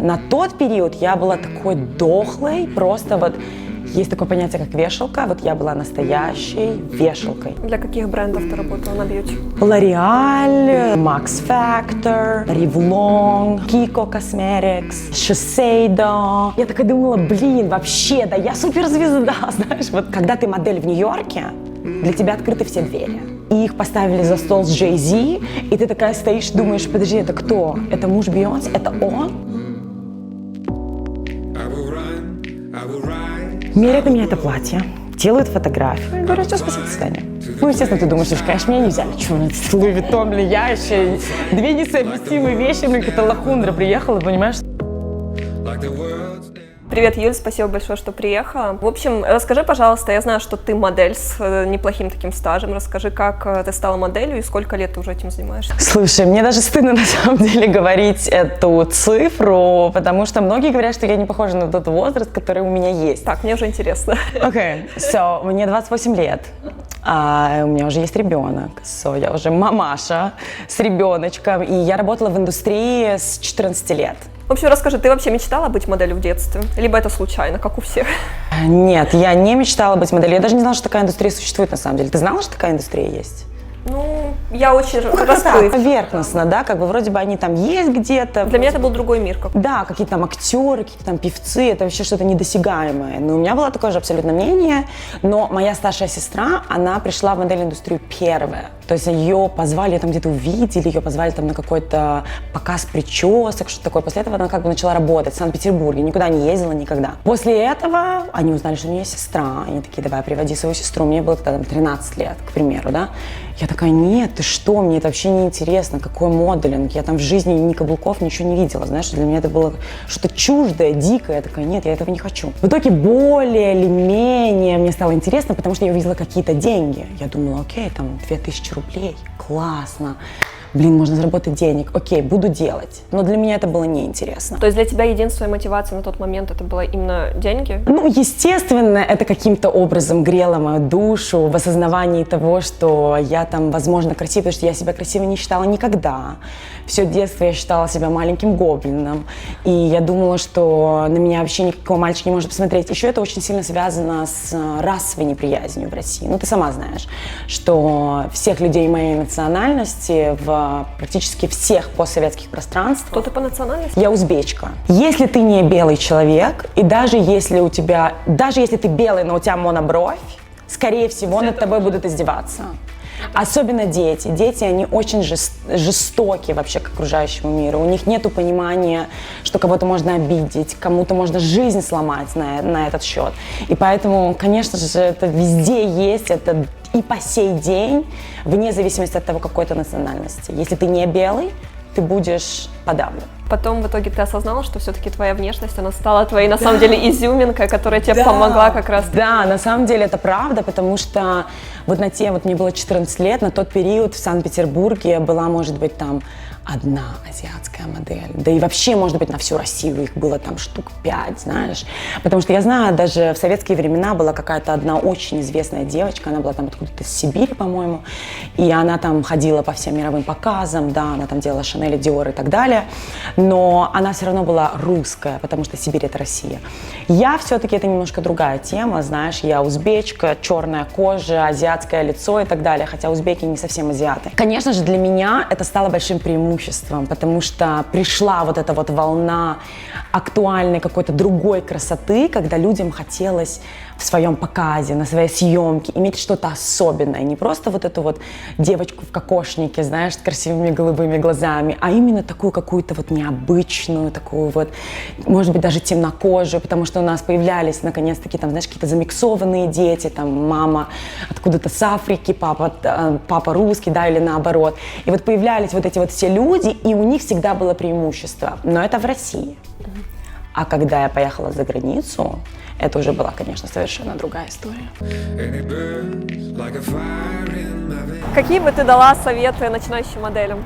на тот период я была такой дохлой, просто вот есть такое понятие, как вешалка. Вот я была настоящей вешалкой. Для каких брендов ты работала на бьюти? L'Oreal, Max Factor, Revlon, Kiko Cosmetics, Shiseido. Я такая думала, блин, вообще, да я суперзвезда, знаешь. Вот когда ты модель в Нью-Йорке, для тебя открыты все двери. И их поставили за стол с Jay-Z, и ты такая стоишь, думаешь, подожди, это кто? Это муж Бейонсе? Это он? Меряют на меня это платье, делают фотографию и говорят, все, спасибо, до свидания. Ну, естественно, ты думаешь, конечно, меня не взяли. Чего, Луи Виттон, блин, я еще две несовместимые вещи, блин, какая-то лохундра приехала, понимаешь? Привет, Юль, спасибо большое, что приехала. В общем, расскажи, пожалуйста, я знаю, что ты модель с неплохим таким стажем. Расскажи, как ты стала моделью и сколько лет ты уже этим занимаешься? Слушай, мне даже стыдно на самом деле говорить эту цифру, потому что многие говорят, что я не похожа на тот возраст, который у меня есть. Так, мне уже интересно. Окей, мне 28 лет. У меня уже есть ребенок, я уже мамаша с ребеночком, и я работала в индустрии с 14 лет. В общем, расскажи, ты вообще мечтала быть моделью в детстве? Либо это случайно, как у всех? Нет, я не мечтала быть моделью. Я даже не знала, что такая индустрия существует на самом деле. Ты знала, что такая индустрия есть? Ну, я очень расплывчата. Поверхностно, да, как бы вроде бы они там есть где-то. Для меня это был другой мир. Да, какие-то там актеры, какие-то там певцы, это вообще что-то недосягаемое. Но у меня было такое же абсолютно мнение, но моя старшая сестра, она пришла в модельную индустрию первая. То есть ее позвали, ее там где-то увидели, ее позвали там на какой-то показ причесок, что-то такое. После этого она как бы начала работать в Санкт-Петербурге, никуда не ездила никогда. После этого они узнали, что у меня есть сестра. Они такие, давай, приводи свою сестру. Мне было тогда там 13 лет, к примеру, да. Я такая, нет, ты что, мне это вообще не интересно, какой моделинг, я там в жизни ни каблуков, ничего не видела, знаешь, для меня это было что-то чуждое, дикое, я такая, нет, я этого не хочу. В итоге более или менее мне стало интересно, потому что я увидела какие-то деньги. Я думала, окей, там 2000 рублей, классно. Блин, можно заработать денег, окей, буду делать. Но для меня это было неинтересно. То есть для тебя единственная мотивация на тот момент это было именно деньги? Ну, естественно, это каким-то образом грело мою душу в осознавании того, что я там, возможно, красивая, потому что я себя красивой не считала никогда. Все детство я считала себя маленьким гоблином. И я думала, что на меня вообще никакого мальчика не может посмотреть. Еще это очень сильно связано с расовой неприязнью в России. Ну, ты сама знаешь, что всех людей моей национальности в практически всех постсоветских пространствах. Кто ты по национальности? Я узбечка. Если ты не белый человек, и даже если ты белый, но у тебя монобровь, скорее всего, над тобой будут издеваться. Особенно дети. Дети, они очень жестоки вообще к окружающему миру. У них нет понимания, что кого-то можно обидеть, кому-то можно жизнь сломать на этот счет. И поэтому, конечно же, это везде есть, это и по сей день, вне зависимости от того, какой ты национальности. Если ты не белый, ты будешь подавлен. Потом в итоге ты осознала, что все-таки твоя внешность, она стала твоей, на самом деле, изюминкой, которая тебе помогла как раз. Да, на самом деле это правда, потому что мне было 14 лет, на тот период в Санкт-Петербурге была, может быть, там одна азиатская модель. Да и вообще, может быть, на всю Россию их было там штук 5, знаешь. Потому что я знаю, даже в советские времена была какая-то одна очень известная девочка, она была там откуда-то из Сибири, по-моему, и она там ходила по всем мировым показам, да, она там делала Шанель, Диор и так далее, но она все равно была русская, потому что Сибирь — это Россия. Я все-таки, это немножко другая тема, знаешь, я узбечка, черная кожа, азиатское лицо и так далее, хотя узбеки не совсем азиаты. Конечно же, для меня это стало большим преимуществом, потому что пришла вот эта вот волна актуальной какой-то другой красоты, когда людям хотелось в своем показе, на своей съемке иметь что-то особенное, не просто вот эту вот девочку в кокошнике, знаешь, с красивыми голубыми глазами, а именно такую какую-то вот необычную, такую вот, может быть, даже темнокожую, потому что у нас появлялись наконец-таки там, знаешь, какие-то замиксованные дети, там мама откуда-то с Африки, папа русский, да, или наоборот. И вот появлялись вот эти вот все люди, и у них всегда было преимущество, но это в России. А когда я поехала за границу, это уже была, конечно, совершенно другая история. Какие бы ты дала советы начинающим моделям?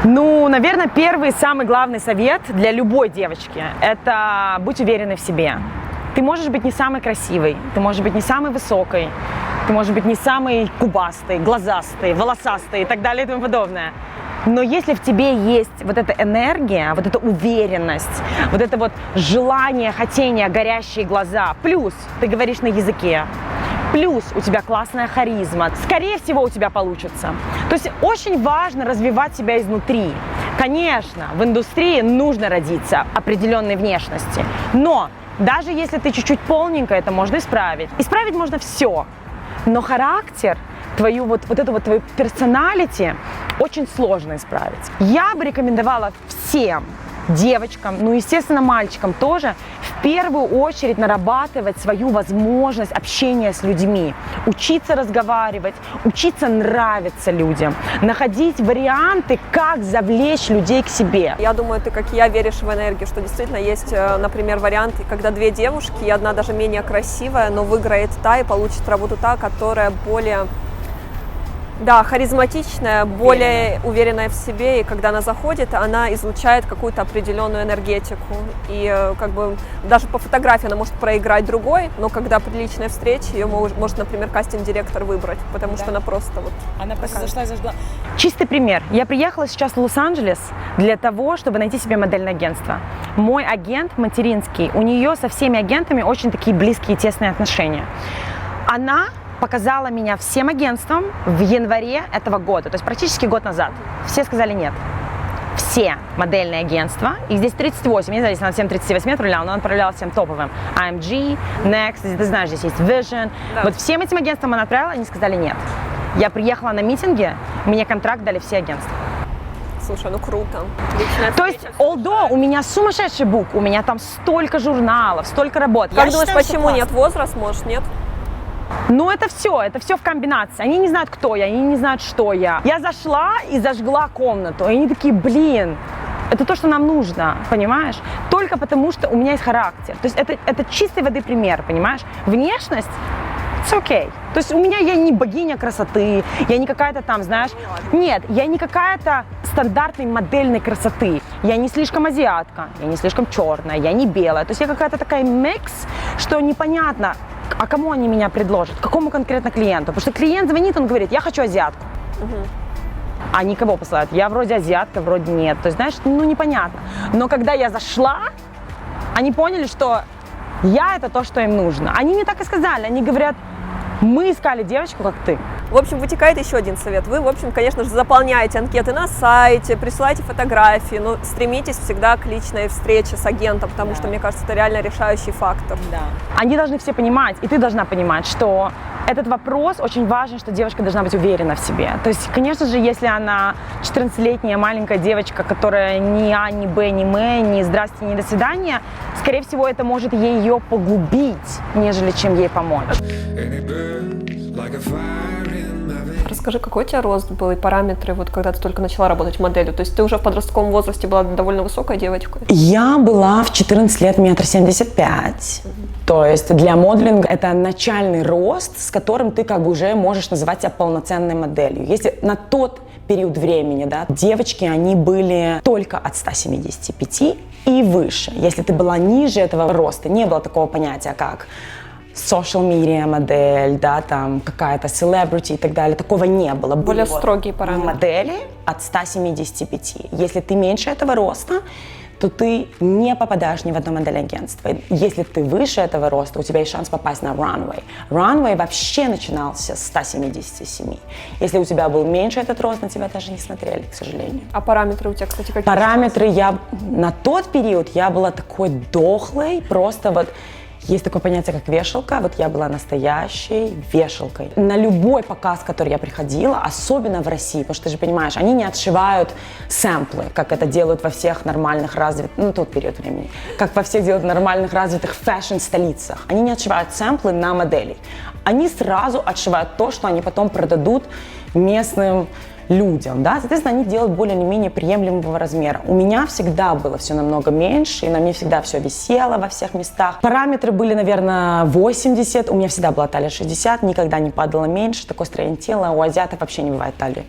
Ну, наверное, первый и самый главный совет для любой девочки – это будь уверенной в себе. Ты можешь быть не самой красивой, ты можешь быть не самой высокой, ты можешь быть не самой губастой, глазастой, волосастой и так далее и тому подобное. Но если в тебе есть вот эта энергия, вот эта уверенность, вот это вот желание, хотение, горящие глаза, плюс ты говоришь на языке, плюс у тебя классная харизма, скорее всего, у тебя получится. То есть очень важно развивать себя изнутри. Конечно, в индустрии нужно родиться определенной внешности, но даже если ты чуть-чуть полненькая, это можно исправить. Исправить можно все, но характер, твою твою персоналити очень сложно исправить. Я бы рекомендовала всем девочкам, ну, естественно, мальчикам тоже, в первую очередь нарабатывать свою возможность общения с людьми, учиться разговаривать, учиться нравиться людям, находить варианты, как завлечь людей к себе. Я думаю, ты, как и я, веришь в энергию, что действительно есть, например, варианты, когда две девушки, и одна даже менее красивая, но выиграет та и получит работу та, которая более... Да, харизматичная, более уверенная в себе, и когда она заходит, она излучает какую-то определенную энергетику. И как бы даже по фотографии она может проиграть другой, но когда при личной встрече ее может, например, кастинг-директор выбрать, потому что она просто вот... Она просто зашла и зажгла. Чистый пример. Я приехала сейчас в Лос-Анджелес для того, чтобы найти себе модельное агентство. Мой агент материнский, у нее со всеми агентами очень такие близкие, тесные отношения. Она показала меня всем агентствам в январе этого года, то есть практически год назад. Все сказали нет. Все модельные агентства, их здесь 38, не знаю, если она всем 38 отправляла, но она отправляла всем топовым. IMG, Next, ты знаешь, здесь есть Vision. Да. Вот всем этим агентствам она отправила, они сказали нет. Я приехала на митинги, мне контракт дали все агентства. Слушай, ну круто. То есть, although у меня сумасшедший бук, у меня там столько журналов, столько работ. Как думаешь, почему нет? Возраст, может, нет? Ну, это все в комбинации. Они не знают, кто я, они не знают, что я. Я зашла и зажгла комнату, и они такие, блин, это то, что нам нужно, понимаешь? Только потому, что у меня есть характер. То есть это чистой воды пример, понимаешь? Внешность, it's okay. То есть я не богиня красоты, я не какая-то там, знаешь, нет, я не какая-то стандартной модельной красоты. Я не слишком азиатка, я не слишком черная, я не белая. То есть я какая-то такая микс, что непонятно, а кому они меня предложат, какому конкретно клиенту. Потому что клиент звонит, он говорит, я хочу азиатку. А никого посылают. Я вроде азиатка, вроде нет. То есть, знаешь, ну непонятно. Но когда я зашла, они поняли, что я это то, что им нужно. Они мне так и сказали. Они говорят, мы искали девочку, как ты. В общем, вытекает еще один совет. Вы, в общем, конечно же, заполняете анкеты на сайте, присылайте фотографии, но стремитесь всегда к личной встрече с агентом, потому что, мне кажется, это реально решающий фактор. Да. Они должны все понимать, и ты должна понимать, что этот вопрос очень важен, что девушка должна быть уверена в себе. То есть, конечно же, если она 14-летняя маленькая девочка, которая ни А, ни Б, ни М, ни здрасте, ни до свидания, скорее всего, это может ее погубить, нежели чем ей помочь. Расскажи, какой у тебя рост был и параметры, вот когда ты только начала работать моделью? То есть ты уже в подростковом возрасте была довольно высокой девочкой? Я была в 14 лет 1,75 м. То есть для моделинга это начальный рост, с которым ты как бы уже можешь называть себя полноценной моделью. Если на тот период времени, да, девочки, они были только от 175 и выше. Если ты была ниже этого роста, не было такого понятия, как social media модель, да, там какая-то celebrity и так далее, такого не было. Более строгие параметры. Модели от 175. Если ты меньше этого роста, то ты не попадаешь ни в одно модель-агентство. Если ты выше этого роста, у тебя есть шанс попасть на runway. Runway вообще начинался с 177. Если у тебя был меньше этот рост, на тебя даже не смотрели, к сожалению. А параметры у тебя, кстати, какие? Параметры на тот период я была такой дохлой, просто вот. Есть такое понятие, как вешалка. Вот я была настоящей вешалкой. На любой показ, в который я приходила, особенно в России, потому что ты же понимаешь, они не отшивают сэмплы, как это делают во всех нормальных развитых, ну, тот период времени, как во всех делают нормальных развитых фэшн-столицах. Они не отшивают сэмплы на модели. Они сразу отшивают то, что они потом продадут местным людям, да, соответственно, они делают более или менее приемлемого размера. У меня всегда было все намного меньше, и на мне всегда все висело во всех местах. Параметры были, наверное, 80, у меня всегда была талия 60, никогда не падала меньше, такое строение тела, у азиатов вообще не бывает талии.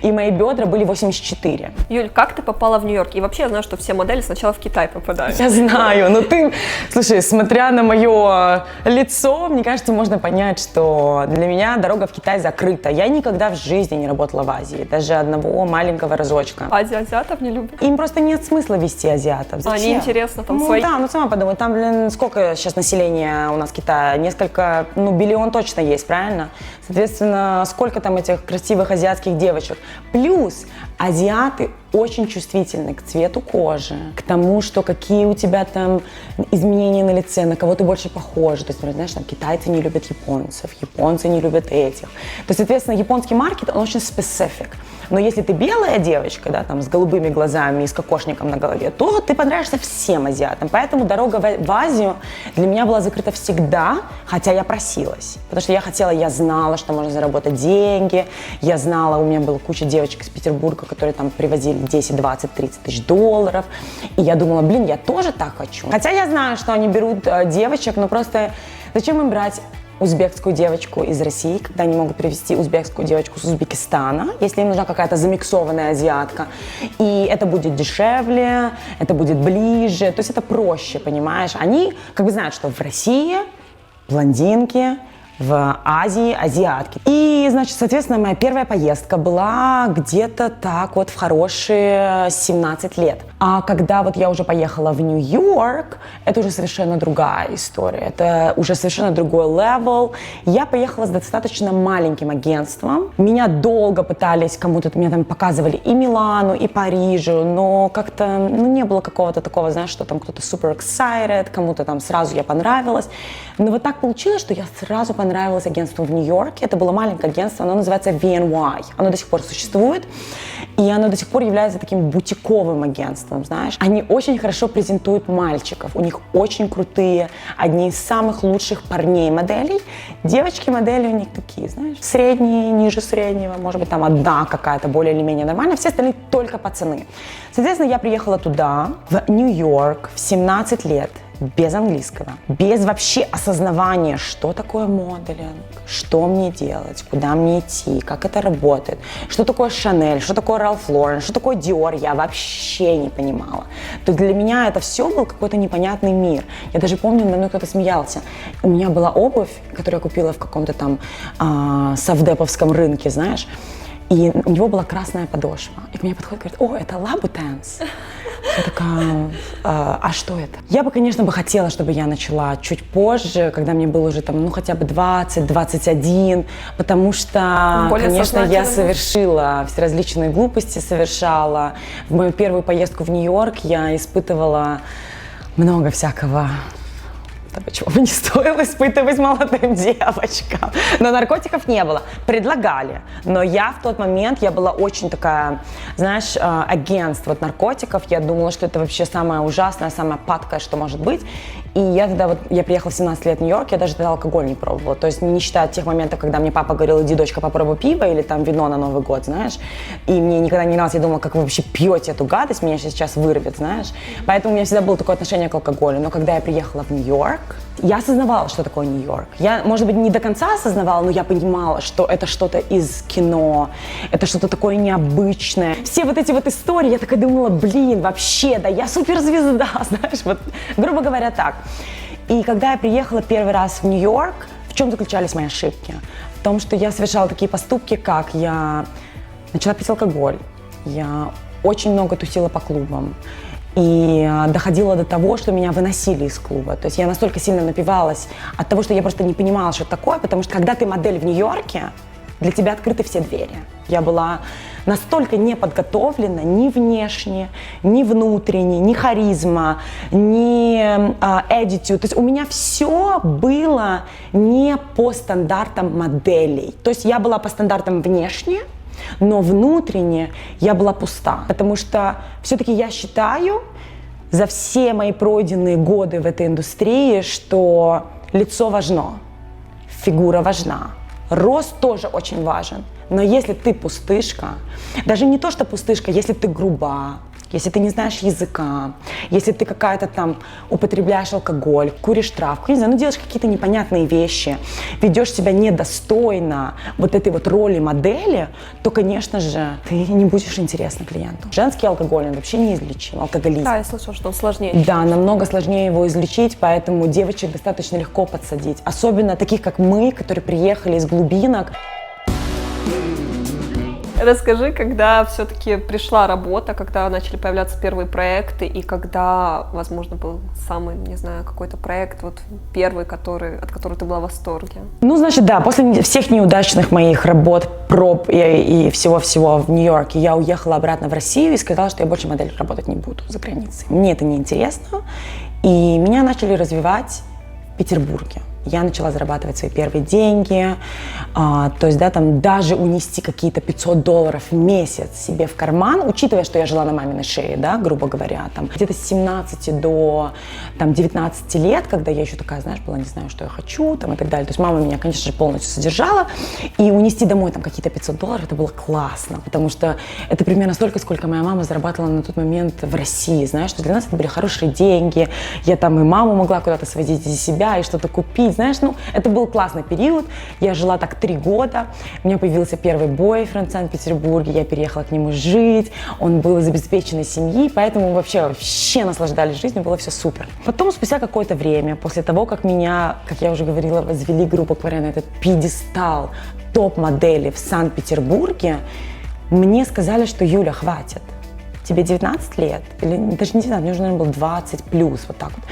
И мои бедра были 84. Юль, как ты попала в Нью-Йорк? И вообще я знаю, что все модели сначала в Китай попадают. Я знаю, но ты, слушай, смотря на мое лицо, мне кажется, можно понять, что для меня дорога в Китай закрыта. Я никогда в жизни не работала в Азии, даже одного маленького разочка. Азиатов не любят? Им просто нет смысла вести азиатов. Зачем? Неинтересно, там Ну свои. да, ну сама подумай, там, блин, сколько сейчас населения у нас Китая? Несколько, ну, биллион точно есть, правильно? Соответственно, сколько там этих красивых азиатских девочек? Плюс азиаты очень чувствительны к цвету кожи, к тому, что какие у тебя там изменения на лице, на кого ты больше похож. То есть, например, знаешь, там китайцы не любят японцев, японцы не любят этих. То есть, соответственно, японский маркет, он очень специфик. Но если ты белая девочка, да, там, с голубыми глазами и с кокошником на голове, то ты понравишься всем азиатам. Поэтому дорога в Азию для меня была закрыта всегда, хотя я просилась. Потому что я хотела, я знала, что можно заработать деньги, я знала, у меня была куча девочек из Петербурга, которые там привозили 10, 20, 30 тысяч долларов. И я думала, блин, я тоже так хочу. Хотя я знаю, что они берут девочек, но просто зачем им брать узбекскую девочку из России, когда они могут привезти узбекскую девочку с Узбекистана, если им нужна какая-то замиксованная азиатка. И это будет дешевле, это будет ближе, то есть это проще, понимаешь? Они как бы знают, что в России блондинки, в Азии азиатки. И, значит, соответственно, моя первая поездка была где-то так вот в хорошие 17 лет. А когда вот я уже поехала в Нью-Йорк, это уже совершенно другая история. Это уже совершенно другой левел. Я поехала с достаточно маленьким агентством. Меня долго пытались кому-то, меня там показывали и Милану, и Парижу, но как-то, ну, не было какого-то такого, знаешь, что там кто-то super excited, кому-то там сразу я понравилась. Но вот так получилось, что я сразу понравилась агентству в Нью-Йорке. Это было маленькое агентство, оно называется VNY. Оно до сих пор существует, и оно до сих пор является таким бутиковым агентством, знаешь. Они очень хорошо презентуют мальчиков, у них очень крутые, одни из самых лучших парней моделей. Девочки-модели у них такие, знаешь, средние, ниже среднего, может быть, там одна какая-то более или менее нормальная, все остальные только пацаны. Соответственно, я приехала туда, в Нью-Йорк, в 17 лет, без английского, без вообще осознавания, что такое моделинг, что мне делать, куда мне идти, как это работает, что такое Шанель, что такое Ральф Лорен, что такое Диор, я вообще не понимала. То для меня это все был какой-то непонятный мир. Я даже помню, надо мной кто-то смеялся. У меня была обувь, которую я купила в каком-то там совдеповском рынке, знаешь, и у него была красная подошва. И ко мне подходит и говорит: о, это Лабутенс. Я такая, а что это? Я бы, конечно, хотела, чтобы я начала чуть позже, когда мне было уже там, ну, хотя бы 20-21, потому что, более конечно, я совершила все различные глупости, совершала. В мою первую поездку в Нью-Йорк я испытывала много всякого, чего бы не стоило испытывать молодым девочкам. Но наркотиков не было. Предлагали. Но я в тот момент, я была очень такая, знаешь, агентство от наркотиков. Я думала, что это вообще самое ужасное, самое падкое, что может быть. И я тогда вот, я приехала в 17 лет в Нью-Йорк, я даже тогда алкоголь не пробовала. То есть не считая тех моментов, когда мне папа говорил: иди, дочка, попробуй пиво или там вино на Новый год, знаешь. И мне никогда не нравилось, я думала, как вы вообще пьете эту гадость, меня сейчас вырвет, знаешь. Поэтому у меня всегда было такое отношение к алкоголю. Но когда я приехала в Нью-Йорк, я осознавала, что такое Нью-Йорк. Я, может быть, не до конца осознавала, но я понимала, что это что-то из кино, это что-то такое необычное. Все вот эти вот истории, я такая думала, блин, вообще, да я суперзвезда, знаешь, вот, грубо говоря, так. И когда я приехала первый раз в Нью-Йорк, в чем заключались мои ошибки? В том, что я совершала такие поступки, как я начала пить алкоголь, я очень много тусила по клубам. И доходило до того, что меня выносили из клуба. То есть я настолько сильно напивалась от того, что я просто не понимала, что это такое, потому что когда ты модель в Нью-Йорке, для тебя открыты все двери. Я была настолько не подготовлена ни внешне, ни внутренне, ни харизма, ни attitude. То есть у меня все было не по стандартам моделей. То есть я была по стандартам внешне, но внутренне я была пуста, потому что все-таки я считаю за все мои пройденные годы в этой индустрии, что лицо важно, фигура важна, рост тоже очень важен, но если ты пустышка, даже не то, что пустышка, если ты груба, если ты не знаешь языка, если ты какая-то там употребляешь алкоголь, куришь травку, не знаю, ну делаешь какие-то непонятные вещи, ведешь себя недостойно вот этой вот роли модели, то, конечно же, ты не будешь интересна клиенту. Женский алкоголь, он вообще неизлечим, алкоголизм. Да, я слышала, что он сложнее. Да, намного сложнее его излечить, поэтому девочек достаточно легко подсадить. Особенно таких, как мы, которые приехали из глубинок. Расскажи, когда все-таки пришла работа, когда начали появляться первые проекты, и когда, возможно, был самый, не знаю, какой-то проект, вот первый, от которого ты была в восторге? Ну, значит, да, после всех неудачных моих работ, проб и всего-всего в Нью-Йорке, я уехала обратно в Россию и сказала, что я больше моделью работать не буду за границей. Мне это не интересно. И меня начали развивать в Петербурге. Я начала зарабатывать свои первые деньги, то есть, да, там даже унести какие-то $500 в месяц себе в карман, учитывая, что я жила на маминой шее, да, грубо говоря, там где-то с 17 до там 19 лет, когда я еще такая, знаешь, была, не знаю, что я хочу, там и так далее. То есть мама меня, конечно же, полностью содержала, и унести домой там какие-то $500, это было классно, потому что это примерно столько, сколько моя мама зарабатывала на тот момент в России, знаешь, что для нас это были хорошие деньги, я там и маму могла куда-то свозить из себя и что-то купить. Знаешь, ну, это был классный период. Я жила так 3 года. У меня появился первый бойфренд в Санкт-Петербурге. Я переехала к нему жить. Он был из обеспеченной семьи, поэтому мы вообще наслаждались жизнью, было все супер. Потом, спустя какое-то время, после того, как меня, как я уже говорила, возвели, грубо говоря, на этот пьедестал топ-модели в Санкт-Петербурге, мне сказали, что Юля, хватит. Тебе 19 лет, или даже не 19, мне уже, наверное, было 20 плюс, вот так вот.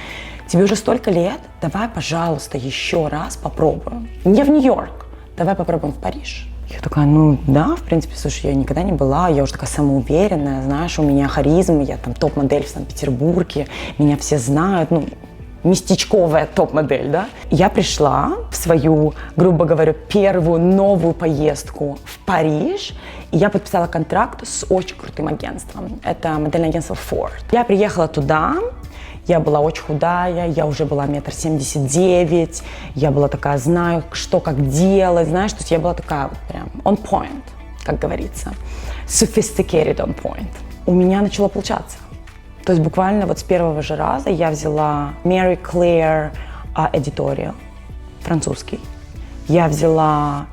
Тебе уже столько лет, давай, пожалуйста, еще раз попробуем. Не в Нью-Йорк, давай попробуем в Париж. Я такая, ну да, в принципе, слушай, я никогда не была, я уже такая самоуверенная, знаешь, у меня харизма, я там топ-модель в Санкт-Петербурге, меня все знают, ну, местечковая топ-модель, да. Я пришла в свою, грубо говоря, первую новую поездку в Париж, и я подписала контракт с очень крутым агентством. Это модельное агентство Ford. Я приехала туда, я была очень худая, я уже была 1,79 м, я была такая, знаю, что как делать, знаешь, то есть я была такая вот прям on point, как говорится, sophisticated on point. У меня начало получаться. То есть буквально вот с первого же раза я взяла Mary Claire Editorial, французский. Я взяла,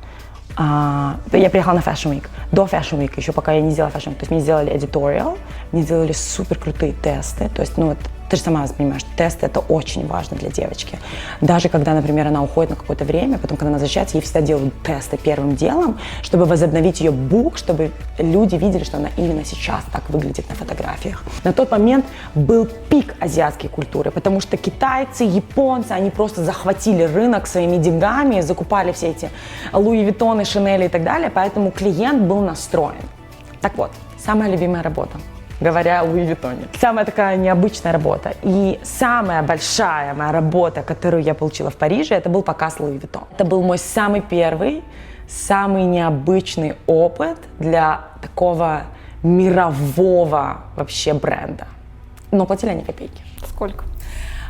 я приехала на Fashion Week, до Fashion Week, еще пока я не сделала Fashion Week, то есть мне сделали Editorial, мне сделали супер крутые тесты, то есть, ну вот, ты же сама понимаешь, что тесты это очень важно для девочки. Даже когда, например, она уходит на какое-то время, потом, когда она возвращается, ей всегда делают тесты первым делом, чтобы возобновить ее бук, чтобы люди видели, что она именно сейчас так выглядит на фотографиях. На тот момент был пик азиатской культуры, потому что китайцы, японцы, они просто захватили рынок своими деньгами, закупали все эти Луи Виттоны, Шанели и так далее, поэтому клиент был настроен. Так вот, самая любимая работа. Говоря о Луи Виттоне. Самая такая необычная работа. И самая большая моя работа, которую я получила в Париже, это был показ Луи Виттон. Это был мой самый первый, самый необычный опыт для такого мирового вообще бренда. Но платили они копейки. Сколько?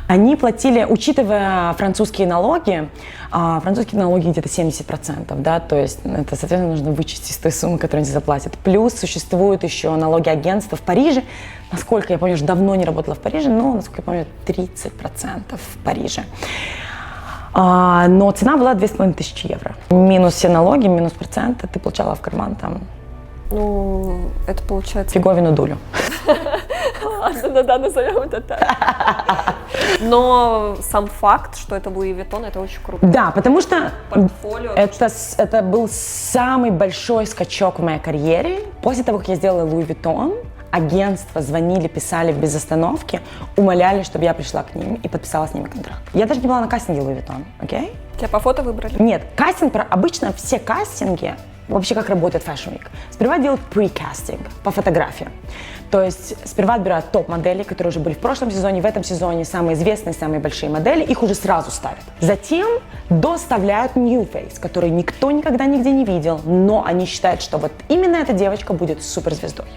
Они платили, учитывая французские налоги где-то 70%, да, то есть это, соответственно, нужно вычесть из той суммы, которую они заплатят. Плюс существуют еще налоги агентства в Париже. Насколько я помню, уже давно не работала в Париже, но, насколько я помню, 30% в Париже. Но цена была 2500 евро. Минус все налоги, минус проценты, ты получала в карман там... Ну, это получается... Фиговину дулю. Ладно, да, назовем это так. Но сам факт, что это Луи Виттон, это очень круто. Да, потому что портфолио. Это был самый большой скачок в моей карьере. После того, как я сделала Луи Виттон, агентства звонили, писали без остановки, умоляли, чтобы я пришла к ним и подписала с ними контракт. Я даже не была на кастинге Луи Виттон, окей? Тебя по фото выбрали? Нет, кастинг, обычно все кастинги, вообще как работает Fashion Week, сперва делают pre-casting по фотографии. То есть сперва отбирают топ-модели, которые уже были в прошлом сезоне, в этом сезоне, самые известные, самые большие модели, их уже сразу ставят. Затем доставляют new face, который никто никогда нигде не видел, но они считают, что вот именно эта девочка будет суперзвездой.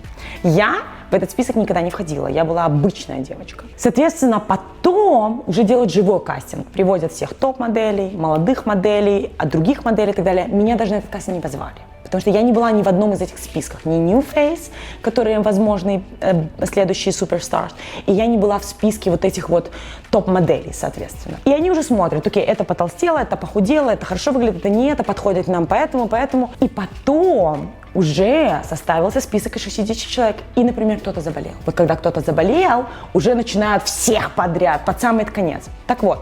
Я в этот список никогда не входила, я была обычная девочка. Соответственно, потом уже делают живой кастинг, приводят всех топ-моделей, молодых моделей, от других моделей и так далее. Меня даже на этот кастинг не позвали. Потому что я не была ни в одном из этих списков, ни New Face, которые возможны следующие суперстарс, и я не была в списке вот этих вот топ-моделей, соответственно. И они уже смотрят, окей, это потолстело, это похудело, это хорошо выглядит, это не это, подходит нам поэтому. И потом уже составился список из 60 человек, и, например, кто-то заболел. Вот когда кто-то заболел, уже начинают всех подряд, под самый конец. Так вот,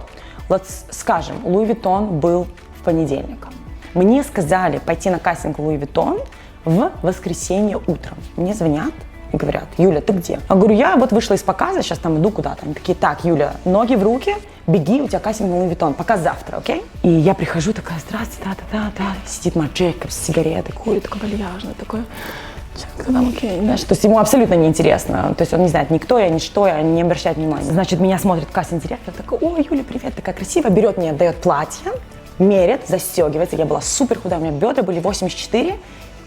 скажем, Луи Виттон был в понедельник. Мне сказали пойти на кастинг Луи Виттон в воскресенье утром. Мне звонят и говорят: Юля, ты где? Я говорю: я вот вышла из показа, сейчас там иду куда-то. Они такие: так, Юля, ноги в руки, беги, у тебя кастинг на Луи Виттон, показ завтра, окей? И я прихожу такая: здравствуйте, да. Сидит Марк Джейкобс с сигаретой, курит, такой вальяжный, такой: там, окей, знаешь, то есть ему абсолютно неинтересно, то есть он не знает никто я, ничто я, не обращает внимания. Значит, меня смотрит кастинг-директор, такой: ой, Юля, привет, такая красивая, берет меня, дает платье, мерит, застегивается, я была супер худая, у меня бедра были 84,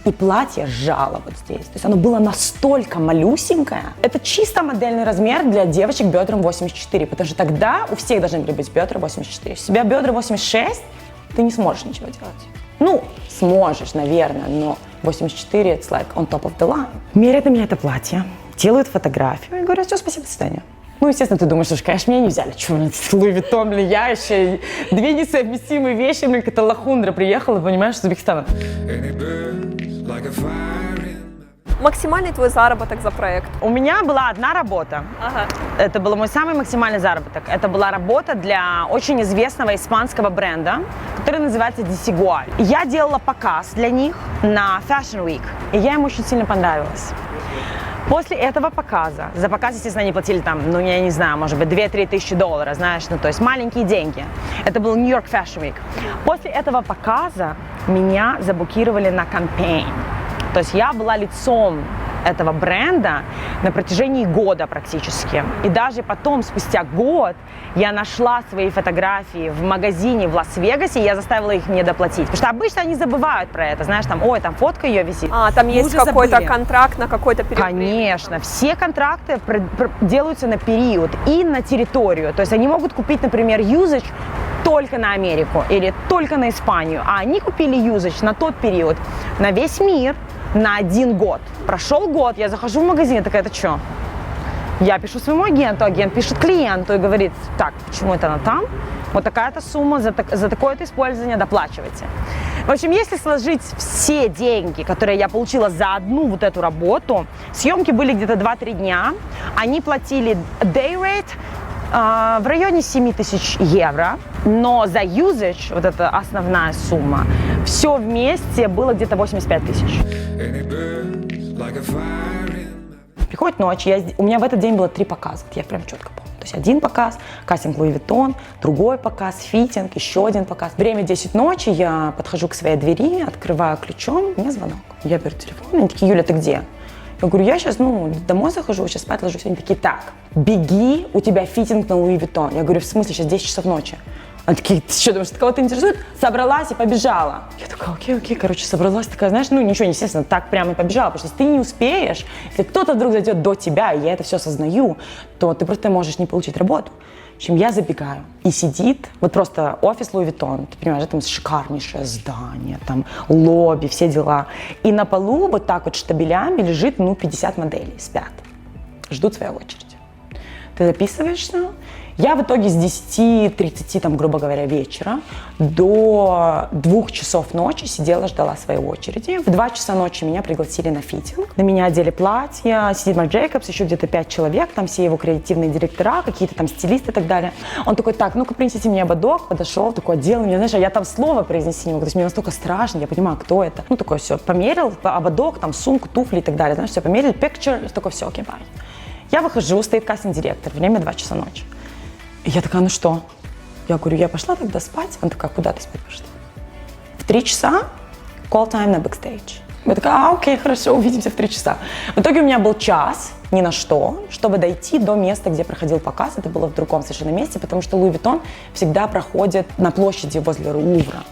и платье сжало вот здесь. То есть оно было настолько малюсенькое. Это чисто модельный размер для девочек бедром 84, потому что тогда у всех должны были быть бедра 84. Если у тебя бедра 86, ты не сможешь ничего делать. Ну, сможешь, наверное, но 84 it's like on top of the line. Меряют на меня это платье, делают фотографию и говорят: все, спасибо, до свидания. Ну, естественно, ты думаешь, что, конечно, меня не взяли. Чего, Луи Виттон, я еще две несовместимые вещи, мне какая-то лохундра приехала, понимаешь, из Узбекистана. Максимальный твой заработок за проект? У меня была одна работа. Ага. Это был мой самый максимальный заработок. Это была работа для очень известного испанского бренда, который называется Desigual. Я делала показ для них на Fashion Week, и я им очень сильно понравилась. После этого показа, за показ, естественно, они платили там, ну, я не знаю, может быть, 2-3 тысячи долларов, знаешь, ну, то есть маленькие деньги. Это был New York Fashion Week. После этого показа меня заблокировали на кампейн. То есть я была лицом этого бренда на протяжении года практически. И даже потом, спустя год, я нашла свои фотографии в магазине в Лас-Вегасе, и я заставила их мне доплатить. Потому что обычно они забывают про это, знаешь, там, ой, там фотка ее висит. А, там есть какой-то контракт на какой-то период? Конечно, все контракты делаются на период и на территорию. То есть они могут купить, например, usage только на Америку или только на Испанию, а они купили usage на тот период, на весь мир, на 1 год. Прошел год, я захожу в магазин, такая: это что? Я пишу своему агенту, агент пишет клиенту и говорит: так, почему это она там? Вот такая-то сумма за такое-то использование, доплачивайте. В общем, если сложить все деньги, которые я получила за одну вот эту работу, съемки были где-то 2-3 дня, они платили day rate в районе 7 тысяч евро, но за usage, вот эта основная сумма, все вместе было где-то 85 тысяч. Приходит ночь, у меня в этот день было 3 показа, я прям четко помню. То есть один показ, кастинг Луи Виттон, другой показ, фитинг, еще один показ. Время 10 ночи, я подхожу к своей двери, открываю ключом, у меня звонок. Я беру телефон, они такие: Юля, ты где? Я говорю: я сейчас, домой захожу, сейчас спать ложусь. Они такие: так, беги, у тебя фитинг на Луи Виттон. Я говорю: в смысле, сейчас 10 часов ночи? Они такие: ты что, думаешь, кого-то интересует? Собралась и побежала. Я такая: окей, короче, собралась, такая, знаешь, ничего, естественно, так прямо и побежала, потому что если ты не успеешь, если кто-то вдруг зайдет до тебя, и я это все осознаю, то ты просто можешь не получить работу. В общем, я забегаю, и сидит, вот просто офис Луи Виттон, ты понимаешь, там шикарнейшее здание, там лобби, все дела. И на полу вот так вот штабелями лежит, 50 моделей, спят, ждут своей очереди. Ты записываешься. Я в итоге с 10:30, там, грубо говоря, вечера до 2 часов ночи сидела, ждала своей очереди. В 2 часа ночи меня пригласили на фитинг. На меня одели платье, сидит Марк Джейкобс, еще где-то 5 человек, там все его креативные директора, какие-то там стилисты и так далее. Он такой: так, ну-ка принесите мне ободок, подошел, такой одел меня, знаешь, а я там слово произнести не могу, то есть мне настолько страшно, я понимаю, кто это. Ну, такое все, померил, ободок, там сумку, туфли и так далее, знаешь, все померили, picture, такое все, окей, бай. Я выхожу, стоит кастинг-директор, время 2 часа ночи. И я такая: ну что? Я говорю: я пошла тогда спать. Она такая: куда ты спать пошла? В 3 часа call time на бэкстейдж. Я такая: окей, хорошо, увидимся в 3 часа. В итоге у меня был час ни на что, чтобы дойти до места, где проходил показ. Это было в другом совершенно месте, потому что Луи Виттон всегда проходит на площади возле Лувра.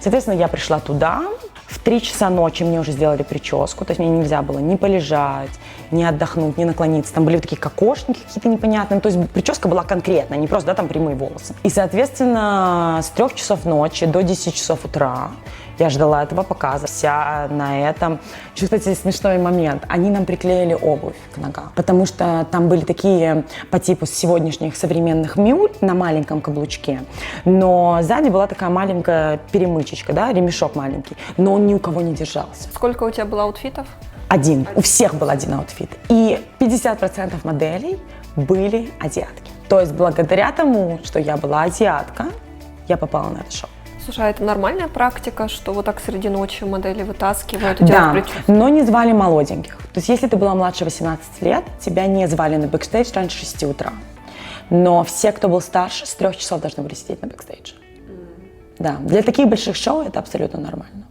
Соответственно, я пришла туда. В 3 часа ночи мне уже сделали прическу, то есть мне нельзя было ни полежать, ни отдохнуть, ни наклониться. Там были вот такие кокошники какие-то непонятные, то есть прическа была конкретная, не просто, там прямые волосы. И, соответственно, с 3 часов ночи до 10 часов утра я ждала этого показа, вся на этом. Еще, кстати, смешной момент. Они нам приклеили обувь к ногам, потому что там были такие по типу сегодняшних современных мюль на маленьком каблучке, но сзади была такая маленькая перемычечка, да, ремешок маленький, но он ни у кого не держался. Сколько у тебя было аутфитов? Один. У всех был один аутфит. И 50% моделей были азиатки. То есть благодаря тому, что я была азиатка, я попала на это шоу. Слушай, а это нормальная практика, что вот так среди ночи модели вытаскивают, Да, делают прическу? но не звали молоденьких. То есть если ты была младше 18 лет, тебя не звали на бэкстейдж раньше 6 утра. Но все, кто был старше, с 3 часов должны были сидеть на бэкстейдже. Да, для таких больших шоу это абсолютно нормально.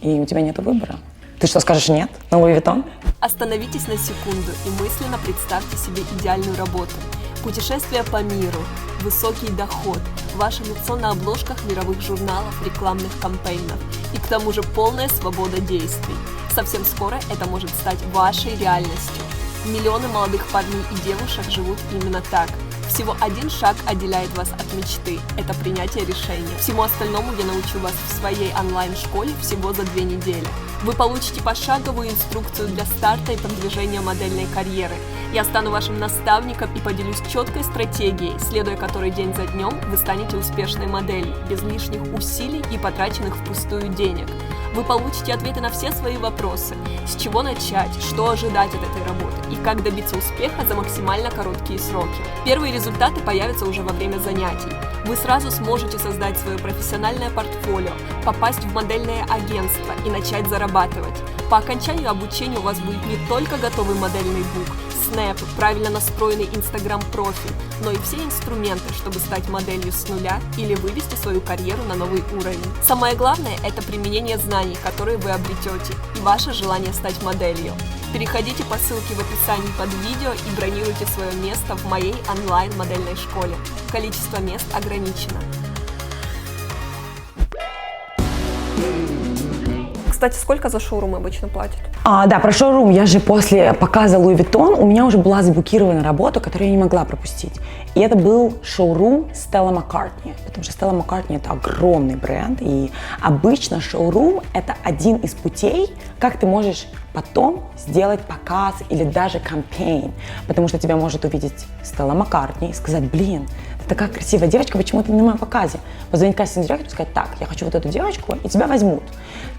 И у тебя нет выбора. Ты что, скажешь нет на Луи Виттон? Остановитесь на секунду и мысленно представьте себе идеальную работу. Путешествие по миру, высокий доход, ваше лицо на обложках мировых журналов, рекламных кампейнов и к тому же полная свобода действий. Совсем скоро это может стать вашей реальностью. Миллионы молодых парней и девушек живут именно так. Всего один шаг отделяет вас от мечты – это принятие решения. Всему остальному я научу вас в своей онлайн-школе всего за 2 недели. Вы получите пошаговую инструкцию для старта и продвижения модельной карьеры. Я стану вашим наставником и поделюсь четкой стратегией, следуя которой день за днем вы станете успешной моделью, без лишних усилий и потраченных впустую денег. Вы получите ответы на все свои вопросы, с чего начать, что ожидать от этой работы и как добиться успеха за максимально короткие сроки. Первые результаты появятся уже во время занятий. Вы сразу сможете создать свое профессиональное портфолио, попасть в модельное агентство и начать зарабатывать. По окончанию обучения у вас будет не только готовый модельный бук, снэп, правильно настроенный Instagram-профиль, но и все инструменты, чтобы стать моделью с нуля или вывести свою карьеру на новый уровень. Самое главное – это применение знаний, которые вы обретете, и ваше желание стать моделью. Переходите по ссылке в описании под видео и бронируйте свое место в моей онлайн-модельной школе. Количество мест ограничено. Кстати, сколько за шоурум обычно платят? Да, про шоурум. Я же после показа Луи Виттон, у меня уже была заблокирована работа, которую я не могла пропустить. И это был шоурум Стелла Маккартни, потому что Стелла Маккартни это огромный бренд, и обычно шоурум это один из путей, как ты можешь потом сделать показ или даже кампейн, потому что тебя может увидеть Стелла Маккартни и сказать: блин, ты такая красивая девочка, почему ты не на моем показе? Позвонить кастинг-директору и сказать: так, я хочу вот эту девочку, и тебя возьмут.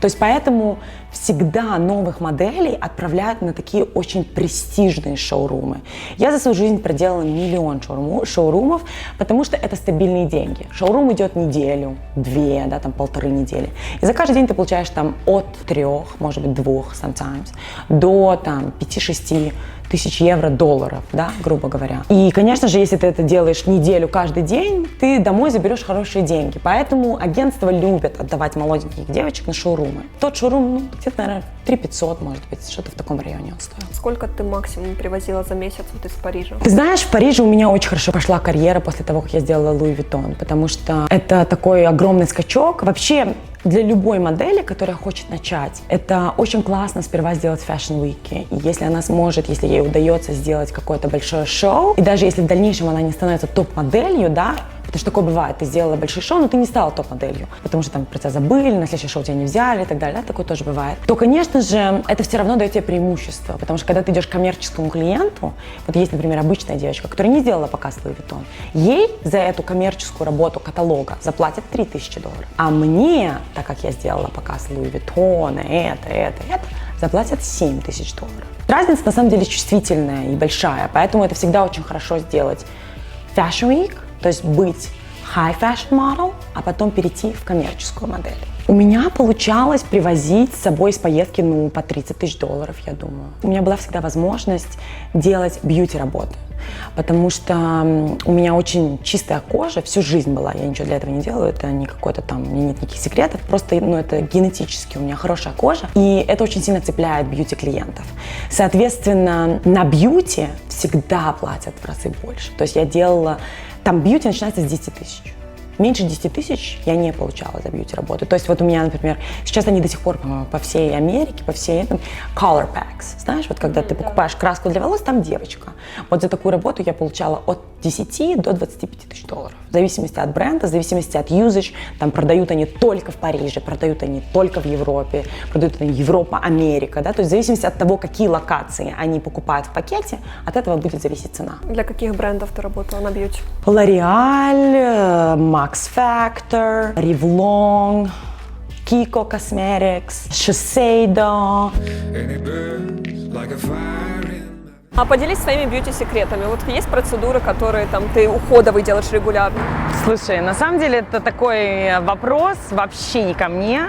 То есть поэтому всегда новых моделей отправляют на такие очень престижные шоурумы. Я за свою жизнь проделала миллион шоурумов, потому что это стабильные деньги. Шоурум идет неделю, 2, да, там 1,5 недели. И за каждый день ты получаешь там от 3, может быть 2 sometimes, до там 5-6 тысяч евро, долларов, да, грубо говоря. И, конечно же, если ты это делаешь неделю каждый день, ты домой заберешь хорошие деньги. Поэтому агентства любят отдавать молоденьких девочек на шоурумы. Тот шоурум, где-то, наверное, 3 500, может быть, что-то в таком районе он стоил. Сколько ты максимум привозила за месяц вот из Парижа? Ты знаешь, в Париже у меня очень хорошо пошла карьера после того, как я сделала Луи Виттон, потому что это такой огромный скачок. Вообще, для любой модели, которая хочет начать, это очень классно сперва сделать Fashion Week. И если она сможет, если ей удается сделать какое-то большое шоу, и даже если в дальнейшем она не становится топ-моделью, да, потому что такое бывает, ты сделала большое шоу, но ты не стала топ-моделью, потому что там про тебя забыли, на следующее шоу тебя не взяли и так далее, да, такое тоже бывает, то, конечно же, это все равно дает тебе преимущество, потому что когда ты идешь к коммерческому клиенту, вот есть, например, обычная девочка, которая не сделала показ Луи Виттон, ей за эту коммерческую работу каталога заплатят $3000, а мне, так как я сделала показ Луи Виттона, это, заплатят $7000. Разница на самом деле чувствительная и большая, поэтому это всегда очень хорошо сделать Fashion Week, то есть быть high fashion model, а потом перейти в коммерческую модель. У меня получалось привозить с собой из поездки, по $30 000, я думаю. У меня была всегда возможность делать бьюти-работы, потому что у меня очень чистая кожа, всю жизнь была, я ничего для этого не делаю, это не какой-то там, у меня нет никаких секретов, просто, это генетически у меня хорошая кожа, и это очень сильно цепляет бьюти-клиентов. Соответственно, на бьюти всегда платят в разы больше, то есть я делала, там бьюти начинается с 10 000. Меньше 10 000 я не получала за бьюти-работу. То есть вот у меня, например, сейчас они до сих пор, по-моему, по всей Америке, по всей этом, color packs. Знаешь, вот когда ты покупаешь краску для волос, там девочка. Вот за такую работу я получала от 10 до 25 000 $. В зависимости от бренда, в зависимости от usage. Там продают они только в Париже, продают они только в Европе, продают они Европа, Америка. Да? То есть в зависимости от того, какие локации они покупают в пакете, от этого будет зависеть цена. Для каких брендов ты работала на бьюти? L'Oreal, Max Factor, Revlon, Kiko Cosmetics, Shiseido. А поделись своими бьюти-секретами. Вот есть процедуры, которые там ты уходовый делаешь регулярно? Слушай, на самом деле это такой вопрос вообще не ко мне.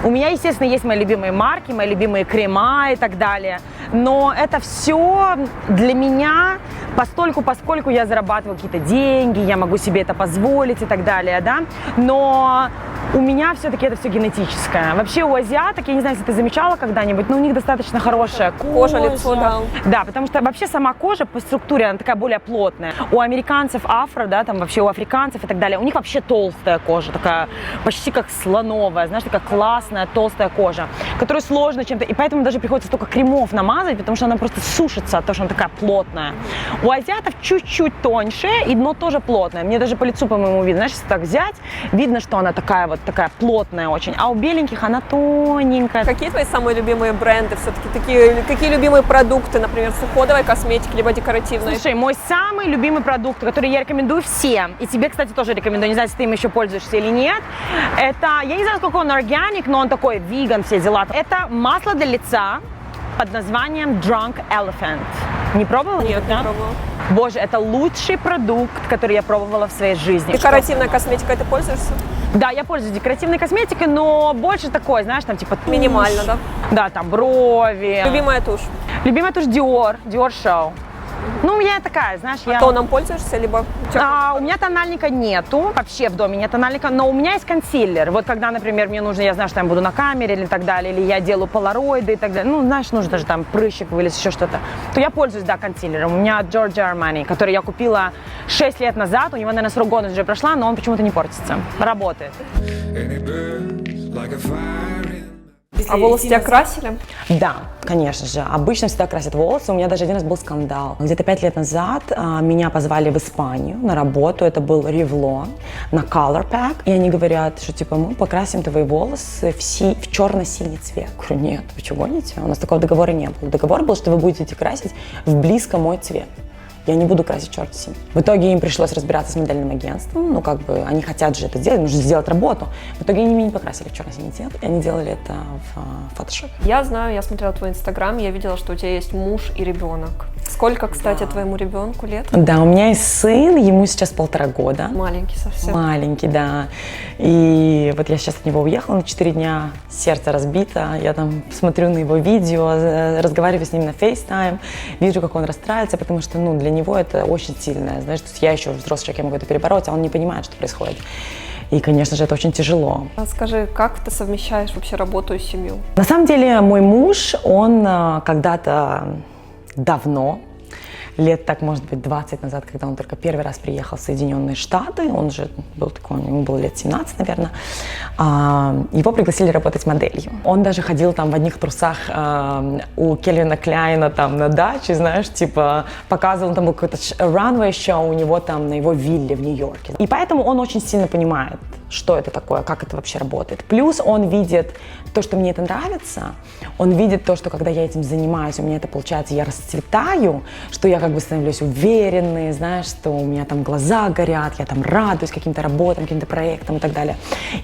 У меня, естественно, есть мои любимые марки, мои любимые крема и так далее. Но это все для меня поскольку я зарабатываю какие-то деньги, я могу себе это позволить и так далее, да. Но у меня все-таки это все генетическое. Вообще у азиаток, я не знаю, если ты замечала когда-нибудь, но у них достаточно хорошая Кожа, лицо, да. Да, потому что вообще сама кожа по структуре, она такая более плотная. У американцев афро, да, там вообще у африканцев и так далее, у них вообще толстая кожа, такая почти как слоновая, знаешь, такая классная толстая кожа, которую сложно чем-то, и поэтому даже приходится столько кремов намазать, потому что она просто сушится от того, что она такая плотная. У азиатов чуть-чуть тоньше, и дно тоже плотное. Мне даже по лицу, по-моему, видно, знаешь, если так взять, видно, что она такая вот, такая плотная очень, а у беленьких она тоненькая. Какие твои самые любимые бренды все-таки? Какие любимые продукты, например, с уходовой косметики, либо декоративной? Слушай, мой самый любимый продукт, который я рекомендую всем, и тебе, кстати, тоже рекомендую, не знаю, если ты им еще пользуешься или нет, это, я не знаю, сколько он органик, но он такой виган, все дела. Это масло для лица под названием Drunk Elephant. Не пробовала? Нет, не пробовала. Боже, это лучший продукт, который я пробовала в своей жизни. Декоративная косметика, ты пользуешься? Да, я пользуюсь декоративной косметикой, но больше такой, знаешь, там типа тушь. Минимально, да? Да, там брови. Любимая тушь? Любимая тушь Dior Show. Ну, я такая, знаешь, я... Тоном пользуешься, либо... У меня тональника нету, вообще в доме нет тональника, но у меня есть консилер. Вот когда, например, мне нужно, я знаю, что я буду на камере или так далее, или я делаю полароиды и так далее, ну, знаешь, нужно даже там прыщик вылез, еще что-то, то я пользуюсь, да, консилером. У меня от Giorgio Armani, который я купила 6 лет назад, у него, наверное, срок годности уже прошла, но он почему-то не портится, работает. А волосы тебя красили? Да, конечно же. Обычно всегда красят волосы. У меня даже один раз был скандал. Где-то 5 лет назад меня позвали в Испанию на работу. Это был Revlon на Color Pack. И они говорят, что типа мы покрасим твои волосы в черно-синий цвет. Я говорю, нет, вы что гоните? У нас такого договора не было. Договор был, что вы будете красить в близко мой цвет. Я не буду красить черно-синий. В итоге им пришлось разбираться с модельным агентством. Ну, как бы, они хотят же это сделать, нужно сделать работу. В итоге они меня не покрасили в черно-синий цвет, и они делали это в фотошопе. Я знаю, я смотрела твой инстаграм, я видела, что у тебя есть муж и ребенок. Сколько, кстати, твоему ребенку лет? Да, у меня есть сын, ему сейчас 1,5 года. Маленький совсем. Маленький, да. И вот я сейчас от него уехала на 4 дня, сердце разбито. Я там смотрю на его видео, разговариваю с ним на FaceTime, вижу, как он расстраивается, потому что, ну, для него это очень сильное. Знаешь, то есть я еще взрослый человек, я могу это перебороть, а он не понимает, что происходит. И, конечно же, это очень тяжело. Скажи, как ты совмещаешь вообще работу и семью? На самом деле, мой муж, он когда-то давно, лет так, может быть, 20 назад, когда он только первый раз приехал в Соединенные Штаты, он же был такой, ему было лет 17, наверное, его пригласили работать моделью. Он даже ходил там в одних трусах у Кельвина Кляйна там на даче, знаешь, типа показывал, там был какой-то runway шоу у него там на его вилле в Нью-Йорке. И поэтому он очень сильно понимает, что это такое, как это вообще работает. Плюс он видит то, что мне это нравится, он видит то, что когда я этим занимаюсь, у меня это получается, я расцветаю, что я как бы становлюсь уверенной, знаешь, что у меня там глаза горят, я там радуюсь каким-то работам, каким-то проектам и так далее.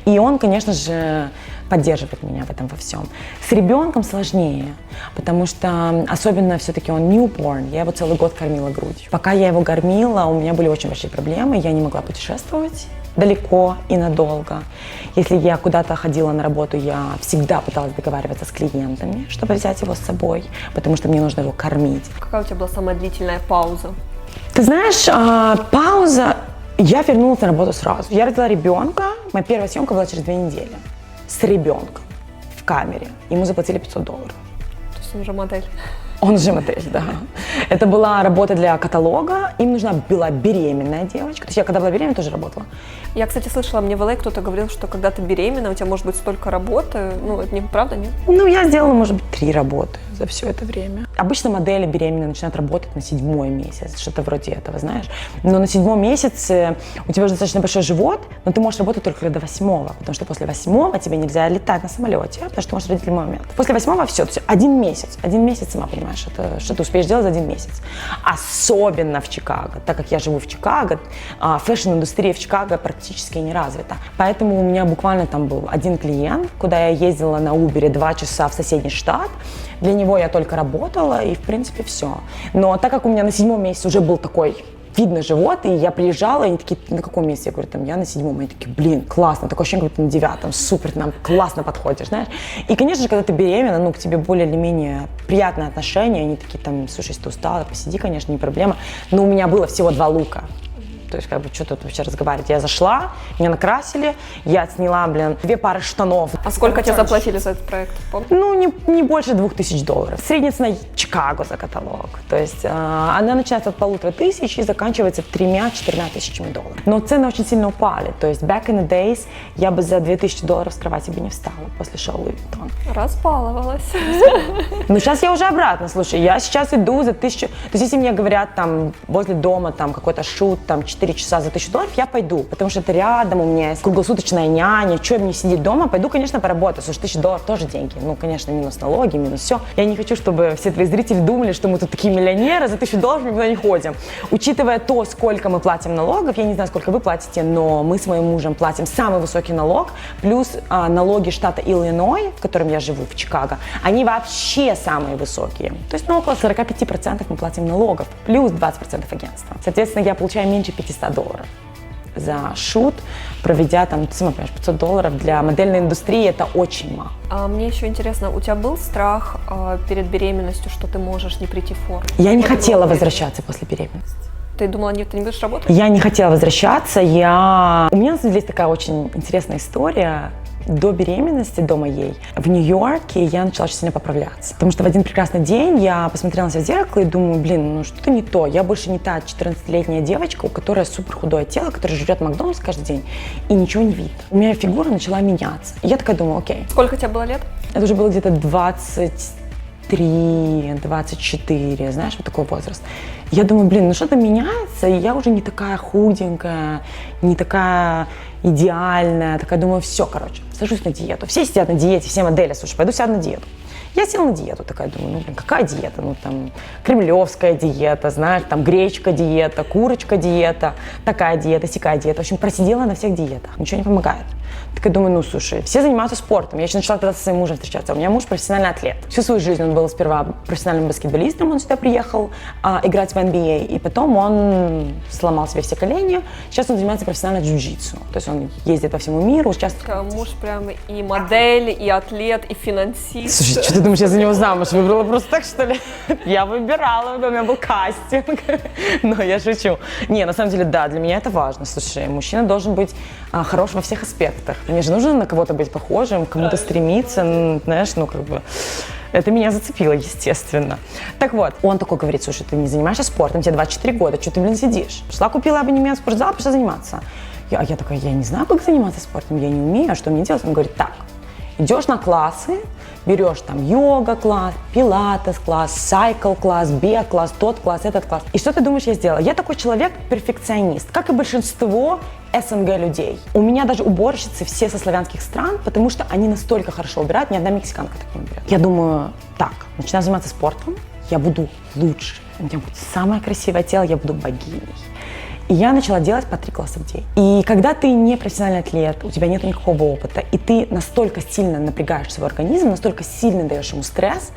И он, конечно же, поддерживает меня в этом во всем. С ребенком сложнее, потому что особенно все-таки он newborn, я его целый год кормила грудью. Пока я его кормила, у меня были очень большие проблемы, я не могла путешествовать далеко и надолго. Если я куда-то ходила на работу, я всегда пыталась договариваться с клиентами, чтобы взять его с собой, потому что мне нужно его кормить. Какая у тебя была самая длительная пауза? Ты знаешь, пауза, я вернулась на работу сразу. Я родила ребенка, моя первая съемка была через 2 недели. С ребенком в камере. Ему заплатили $500. То есть он уже модель. Он же модель, да. Это была работа для каталога. Им нужна была беременная девочка. То есть я когда была беременна, тоже работала. Я, кстати, слышала, мне в LA кто-то говорил, что когда ты беременна, у тебя может быть столько работы. Ну, это не правда, нет? Ну, я сделала, может быть, 3 работы за все это время. Обычно модели беременные начинают работать на 7-й месяц, что-то вроде этого, знаешь. Но на 7-м месяце у тебя уже достаточно большой живот, но ты можешь работать только до 8-го, потому что после 8-го тебе нельзя летать на самолете, потому что ты можешь родить в любой момент. После 8-го все, то есть 1 месяц, сама понимаешь, это что ты успеешь делать за 1 месяц. Особенно в Чикаго, так как я живу в Чикаго, фэшн-индустрия в Чикаго практически не развита. Поэтому у меня буквально там был один клиент, куда я ездила на Uber 2 часа в соседний штат. Для него я только работала, и в принципе все. Но так как у меня на 7-м месяце уже был такой видно живот, и я приезжала, и они такие, на каком месте? Я говорю, там, я на 7-м. Они такие, блин, классно, такое ощущение, как будто на 9-м, супер, нам классно подходишь, знаешь. И, конечно же, когда ты беременна, ну, к тебе более или менее приятное отношение, они такие, там, слушай, если ты устала, посиди, конечно, не проблема. Но у меня было всего 2 лука. То есть, как бы, что тут вообще разговаривать? Я зашла, меня накрасили, я сняла, 2 пары штанов. А сколько тебе заплатили за этот проект? Помнишь? Ну, не больше $2000. Средняя цена Чикаго за каталог. То есть она начинается от $1500 и заканчивается $3-4 тысячами долларов. Но цены очень сильно упали. То есть back in the days я бы за $2000 с кровати бы не встала после шоу Louis Vuitton. Разбаловалась. Ну, сейчас я уже обратно, слушай, я сейчас иду за 1000... То есть если мне говорят, там, возле дома, там, какой-то шут, там, 4 часа за $1000, я пойду, потому что это рядом, у меня есть круглосуточная няня, что мне сидеть дома, пойду, конечно, поработаю, слушай, $1000 тоже деньги, ну, конечно, минус налоги, минус все. Я не хочу, чтобы все твои зрители думали, что мы тут такие миллионеры, за $1000 мы никуда не ходим. Учитывая то, сколько мы платим налогов, я не знаю, сколько вы платите, но мы с моим мужем платим самый высокий налог, плюс налоги штата Иллинойс, в котором я живу, в Чикаго, они вообще самые высокие. То есть, ну, около 45% мы платим налогов, плюс 20% агентства. Соответственно, я получаю меньше $500 за шут, проведя там, ты сама понимаешь, $500 для модельной индустрии это очень мало. А мне еще интересно, у тебя был страх перед беременностью, что ты можешь не прийти в форму? Я не хотела возвращаться после беременности. Ты думала, нет, ты не будешь работать? Я не хотела возвращаться. У меня на самом деле есть такая очень интересная история. До беременности, до моей, в Нью-Йорке я начала очень сильно поправляться. Потому что в один прекрасный день я посмотрела на себя в зеркало и думаю, блин, ну что-то не то. Я больше не та 14-летняя девочка, у которой супер худое тело, которая жрет Макдональдс каждый день, и ничего не видно. У меня фигура начала меняться. И я такая думаю, окей. Сколько тебе было лет? Это уже было где-то 23-24, знаешь, вот такой возраст. Я думаю, блин, ну что-то меняется, и я уже не такая худенькая, не такая идеальная. Такая думаю, все, короче, сажусь на диету. Все сидят на диете, все модели, слушай, пойду сяду на диету. Я села на диету, такая думаю, ну, блин, какая диета? Ну, там, кремлевская диета, знаешь, там, гречка диета, курочка диета, такая диета, сякая диета. В общем, просидела на всех диетах, ничего не помогает. Такая думаю, ну, слушай, все занимаются спортом. Я еще начала тогда со своим мужем встречаться. У меня муж профессиональный атлет. Всю свою жизнь он был сперва профессиональным баскетболистом, он сюда приехал играть в NBA, и потом он сломал себе все колени. Сейчас он занимается профессиональным джиу-джитсу. То есть он ездит по всему миру, участвует. Муж прям и модель, и атлет, и финансист. Слушай, что ты думаешь, я за него замуж выбрала просто так, что ли? Я выбирала, у меня был кастинг. Но я шучу. Не, на самом деле, да, для меня это важно. Слушай, мужчина должен быть хорош во всех аспектах. Мне же нужно на кого-то быть похожим, к кому-то стремиться, знаешь, ну как бы... Это меня зацепило, естественно. Так вот, он такой говорит, слушай, ты не занимаешься спортом, тебе 24 года, что ты, блин, сидишь? Пошла, купила абонемент в спортзал, пошла заниматься. Я такая, я не знаю, как заниматься спортом, я не умею, а что мне делать? Он говорит, так, идешь на классы, берешь там йога-класс, пилатес-класс, сайкл-класс, бег-класс, тот класс, этот класс. И что ты думаешь, я сделала? Я такой человек, перфекционист, как и большинство СНГ людей. У меня даже уборщицы все со славянских стран, потому что они настолько хорошо убирают, ни одна мексиканка так не убирает. Я думаю, так, начинаю заниматься спортом, я буду лучше, у меня будет самое красивое тело, я буду богиней. И я начала делать по 3 класса в день. И когда ты не профессиональный атлет, у тебя нет никакого опыта, и ты настолько сильно напрягаешь свой организм, настолько сильно даешь ему стресс,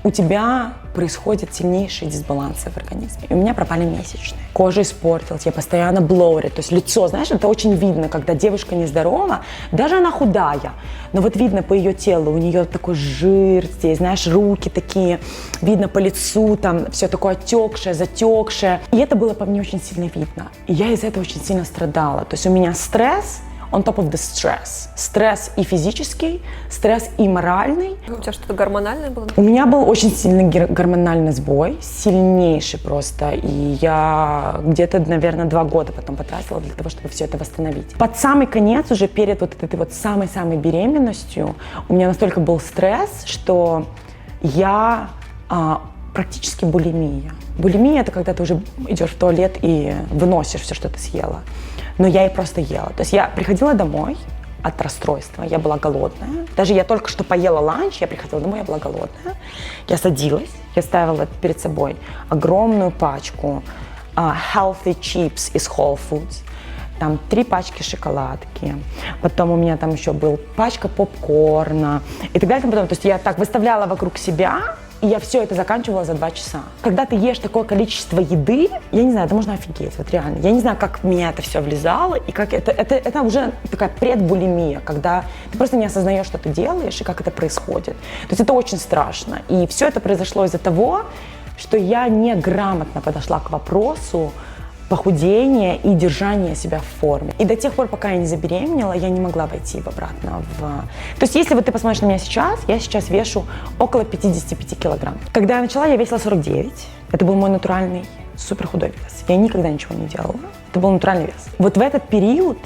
у тебя происходят сильнейшие дисбалансы в организме. И у меня пропали месячные. Кожа испортилась, я постоянно блоурит. То есть лицо, знаешь, это очень видно, когда девушка нездорова, даже она худая, но вот видно по ее телу, у нее такой жир здесь, знаешь, руки такие, видно по лицу, там все такое отекшее, затекшее. И это было по мне очень сильно видно. И я из-за этого очень сильно страдала. То есть у меня стресс, on top of the stress. Стресс и физический, стресс и моральный. У тебя что-то гормональное было? У меня был очень сильный гормональный сбой, сильнейший просто. И я где-то, наверное, 2 года потом потратила для того, чтобы все это восстановить. Под самый конец, уже перед вот этой вот самой-самой беременностью, у меня настолько был стресс, что я практически булимия. Булимия – это когда ты уже идешь в туалет и выносишь все, что ты съела. Но я и просто ела. То есть я приходила домой от расстройства, я была голодная. Даже я только что поела ланч, я приходила домой, я была голодная. Я садилась, я ставила перед собой огромную пачку healthy chips из Whole Foods, там 3 пачки шоколадки, потом у меня там еще была пачка попкорна и так далее. То есть я так выставляла вокруг себя и я все это заканчивала за 2 часа. Когда ты ешь такое количество еды, я не знаю, это можно офигеть, вот реально. Я не знаю, как в меня это все влезало, и как это уже такая предбулимия, когда ты просто не осознаешь, что ты делаешь, и как это происходит. То есть это очень страшно. И все это произошло из-за того, что я неграмотно подошла к вопросу похудения и держания себя в форме. И до тех пор, пока я не забеременела, я не могла войти обратно в... То есть, если вот ты посмотришь на меня сейчас, я сейчас вешу около 55 килограмм. Когда я начала, я весила 49. Это был мой натуральный супер худой вес. Я никогда ничего не делала. Это был натуральный вес. Вот в этот период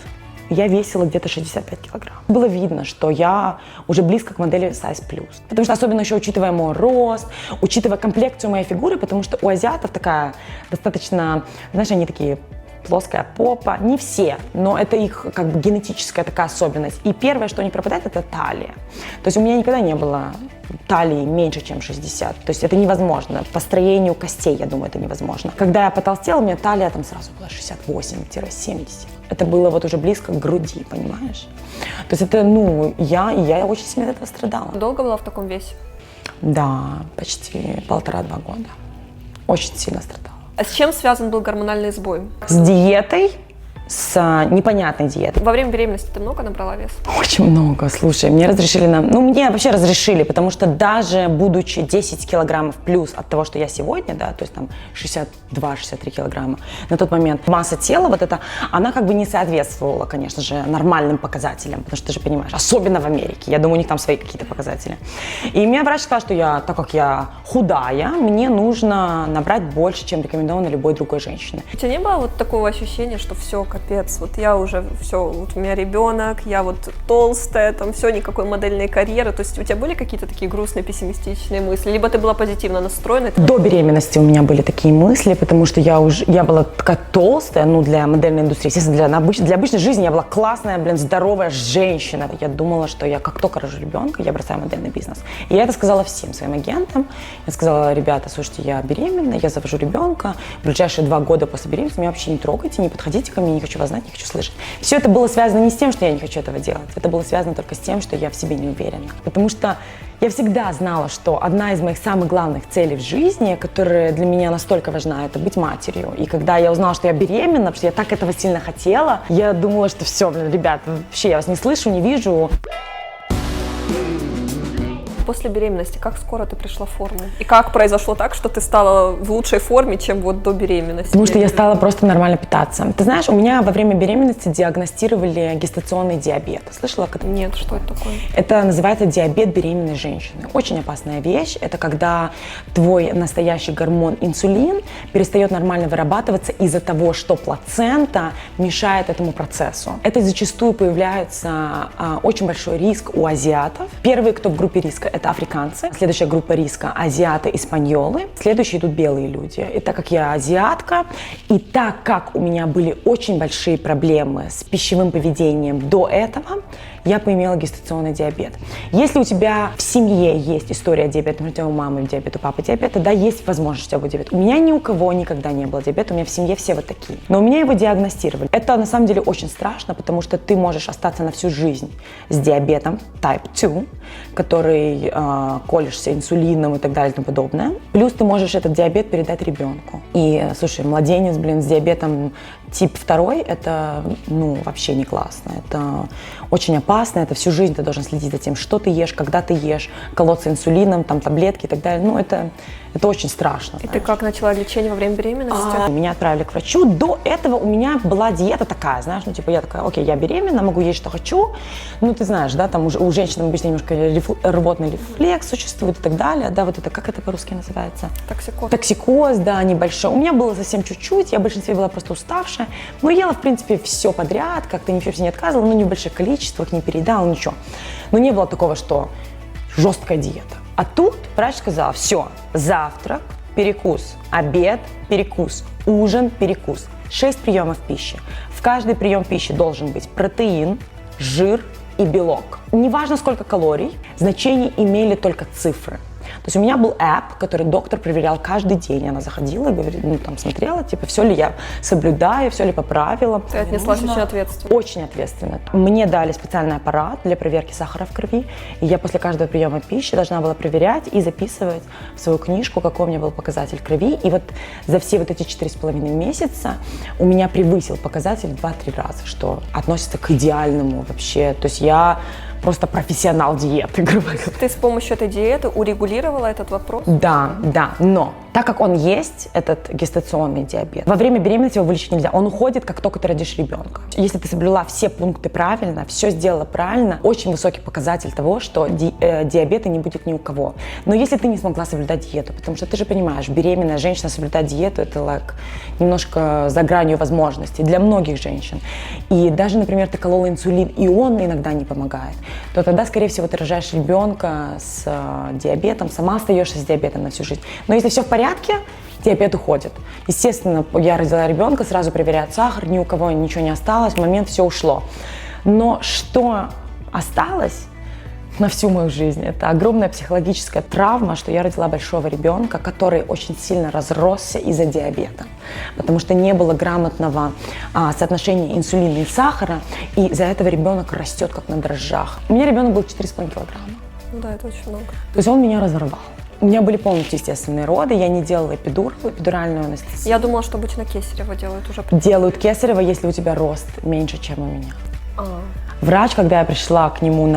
я весила где-то 65 килограмм. Было видно, что я уже близко к модели size plus. Потому что особенно еще учитывая мой рост, учитывая комплекцию моей фигуры, потому что у азиатов такая достаточно, знаешь, они такие плоская попа. Не все, но это их как бы генетическая такая особенность. И первое, что не пропадает, это талия. То есть у меня никогда не было талии меньше, чем 60. То есть это невозможно. По строению костей, я думаю, это невозможно. Когда я потолстела, у меня талия там сразу была 68-70. Это было вот уже близко к груди, понимаешь? То есть это, я очень сильно от этого страдала. Долго была в таком весе? Да, почти 1,5-2 года. Очень сильно страдала. А с чем связан был гормональный сбой? С диетой, с непонятной диетой. Во время беременности ты много набрала вес? Очень много, слушай, мне разрешили мне вообще разрешили, потому что даже будучи 10 килограммов плюс от того, что я сегодня, да, то есть там 62-63 килограмма, на тот момент масса тела вот эта, она как бы не соответствовала, конечно же, нормальным показателям, потому что ты же понимаешь, особенно в Америке, я думаю, у них там свои какие-то показатели. И мне врач сказал, что так как я худая, мне нужно набрать больше, чем рекомендовано любой другой женщине. У тебя не было вот такого ощущения, что все, капец, вот я уже все, вот у меня ребенок, я вот толстая, там все, никакой модельной карьеры. То есть у тебя были какие-то такие грустные, пессимистичные мысли? Либо ты была позитивно настроена? До беременности у меня были такие мысли, потому что я была такая толстая, для модельной индустрии. Естественно, для обычной жизни я была классная, здоровая женщина. Я думала, что я как только рожу ребенка, я бросаю модельный бизнес. И я это сказала всем своим агентам. Я сказала: ребята, слушайте, я беременна, я завожу ребенка. В ближайшие 2 года после беременности меня вообще не трогайте, не подходите ко мне, не хочу вас знать, не хочу слышать. Все это было связано не с тем, что я не хочу этого делать. Это было связано только с тем, что я в себе не уверена. Потому что я всегда знала, что одна из моих самых главных целей в жизни, которая для меня настолько важна, это быть матерью. И когда я узнала, что я беременна, потому что я так этого сильно хотела, я думала, что все, ребят, вообще я вас не слышу, не вижу. После беременности как скоро ты пришла в форму? И как произошло так, что ты стала в лучшей форме, чем вот до беременности? Потому что я стала просто нормально питаться. Ты знаешь, у меня во время беременности диагностировали гестационный диабет. Слышала? Нет, что это такое? Это называется диабет беременной женщины. Очень опасная вещь. Это когда твой настоящий гормон инсулин перестает нормально вырабатываться из-за того, что плацента мешает этому процессу. Это зачастую появляется очень большой риск у азиатов. Первые, кто в группе риска, это африканцы. Следующая группа риска – азиаты, испаньолы. Следующие идут белые люди. И так как я азиатка, и так как у меня были очень большие проблемы с пищевым поведением до этого, я поимела гестационный диабет. Если у тебя в семье есть история диабета, например, у мамы диабет, у папы диабет, тогда есть возможность, у тебя будет диабет. У меня ни у кого никогда не было диабета, у меня в семье все вот такие. Но у меня его диагностировали. Это на самом деле очень страшно, потому что ты можешь остаться на всю жизнь с диабетом type 2, который колешься инсулином и так далее и тому подобное. Плюс ты можешь этот диабет передать ребенку. И, слушай, младенец, с диабетом тип 2, это, вообще не классно. Это очень опасно, это всю жизнь ты должен следить за тем, что ты ешь, когда ты ешь, колоться инсулином, там таблетки и так далее. Это очень страшно. И ты как начала лечение во время беременности? Меня отправили к врачу. До этого у меня была диета такая, знаешь, я такая: окей, я беременна, могу есть, что хочу. Ты знаешь, да, там у женщин обычно немножко рвотный рефлекс существует и так далее. Да, вот это, как это по-русски называется? Токсикоз. Токсикоз, да, небольшой. У меня было совсем чуть-чуть, я в большинстве была просто уставшая. Но ела, в принципе, все подряд, как-то ни в чем не отказывала, не в больших количествах, не переедала, ничего. Но не было такого, что жесткая диета. А тут врач сказал: все, завтрак, перекус, обед, перекус, ужин, перекус. 6 приемов пищи. В каждый прием пищи должен быть протеин, жир и белок. Неважно, сколько калорий, значение имели только цифры. есть у меня был app, который доктор проверял каждый день. Она заходила и говорит, ну там смотрела, типа, все ли я соблюдаю, все ли по правилам. Ты отнеслась очень ответственно. Очень ответственно. Мне дали специальный аппарат для проверки сахара в крови, и я после каждого приема пищи должна была проверять и записывать в свою книжку, какой у меня был показатель крови. И вот за все вот эти 4,5 месяца у меня превысил показатель 2-3 раза, что относится к идеальному вообще. То есть я просто профессионал диеты, грубо говоря. Ты с помощью этой диеты урегулировала этот вопрос? Да, но так как он есть, этот гестационный диабет, во время беременности его вылечить нельзя. Он уходит, как только ты родишь ребенка. Если ты соблюла все пункты правильно, все сделала правильно, очень высокий показатель того, что диабета не будет ни у кого. Но если ты не смогла соблюдать диету, потому что ты же понимаешь, беременная женщина соблюдать диету, это немножко за гранью возможностей для многих женщин. И даже, например, ты колола инсулин, и он иногда не помогает, то тогда, скорее всего, ты рожаешь ребенка с диабетом, сама остаешься с диабетом на всю жизнь. Но если все в порядке, диабет уходит. Естественно, я родила ребенка, сразу проверяют сахар, ни у кого ничего не осталось, в момент все ушло. Но что осталось на всю мою жизнь, это огромная психологическая травма, что я родила большого ребенка, который очень сильно разросся из-за диабета, потому что не было грамотного соотношения инсулина и сахара, и из-за этого ребенок растет как на дрожжах. У меня ребенок был 4,5 килограмма. Ну да, это очень много. То есть он меня разорвал. У меня были полностью естественные роды, я не делала эпидуральную анестезию. Я думала, что обычно кесарево делают уже. Делают кесарево, если у тебя рост меньше, чем у меня. Врач, когда я пришла к нему,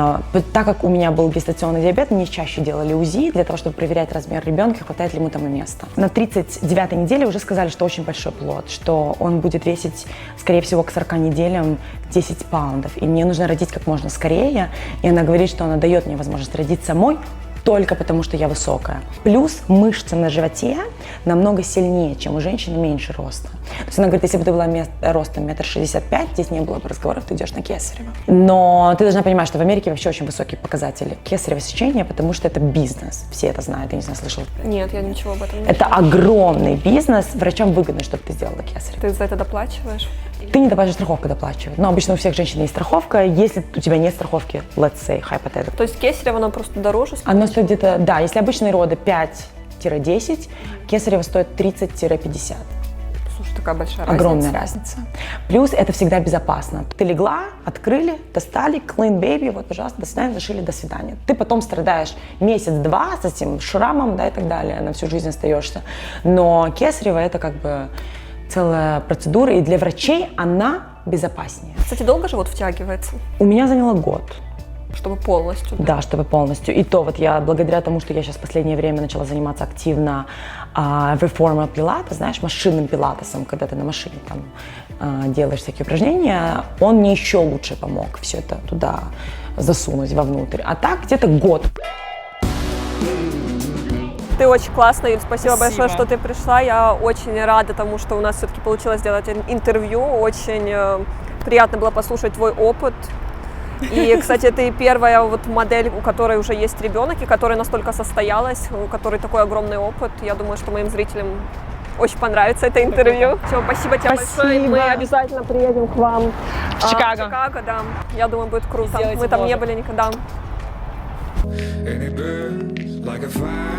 так как у меня был гестационный диабет, мне чаще делали УЗИ для того, чтобы проверять размер ребенка, хватает ли ему там и места. На 39-й неделе уже сказали, что очень большой плод, что он будет весить, скорее всего, к 40 неделям 10 паундов. И мне нужно родить как можно скорее. И она говорит, что она дает мне возможность родить самой, только потому, что я высокая. Плюс мышцы на животе намного сильнее, чем у женщины меньше роста. То есть она говорит, если бы ты была ростом 1,65 м, здесь не было бы разговоров, ты идешь на кесарево. Но ты должна понимать, что в Америке вообще очень высокие показатели кесарево сечения, потому что это бизнес. Все это знают, я не знаю, слышала. Нет, я ничего об этом не Это огромный бизнес, врачам выгодно, чтобы ты сделала кесарево. Ты за это доплачиваешь? Ты не доплачиваешь, страховка доплачивает. Но обычно у всех женщин есть страховка. Если у тебя нет страховки, let's say, hypothetical. То есть кесарево, оно просто дороже? Оно стоит где-то, да, если обычные роды 5-10, кесарево стоит 30-50. Слушай, такая большая разница. Огромная разница. Плюс это всегда безопасно. Ты легла, открыли, достали, clean baby, вот, пожалуйста, до свидания, зашили, до свидания. Ты потом страдаешь месяц-два с этим шрамом, да, и так далее, на всю жизнь остаешься. Но кесарево это как бы целая процедура, и для врачей она безопаснее. Кстати, долго живот втягивается? У меня заняло год. Чтобы полностью? Да, чтобы полностью. И то вот я, благодаря тому, что я сейчас в последнее время начала заниматься активно reformer пилата, знаешь, машинным пилатесом, когда ты на машине там делаешь всякие упражнения, он мне еще лучше помог все это туда засунуть вовнутрь. А так где-то год. Ты очень классная, Юль, спасибо большое, что ты пришла. Я очень рада тому, что у нас все-таки получилось сделать интервью. Очень приятно было послушать твой опыт. И, кстати, ты первая вот модель, у которой уже есть ребенок, и которая настолько состоялась, у которой такой огромный опыт. Я думаю, что моим зрителям очень понравится это интервью. Все, спасибо тебе большое. Мы обязательно приедем к вам в Чикаго. В Чикаго, да. Я думаю, будет круто. Мы там не были никогда. And it burns like a fire.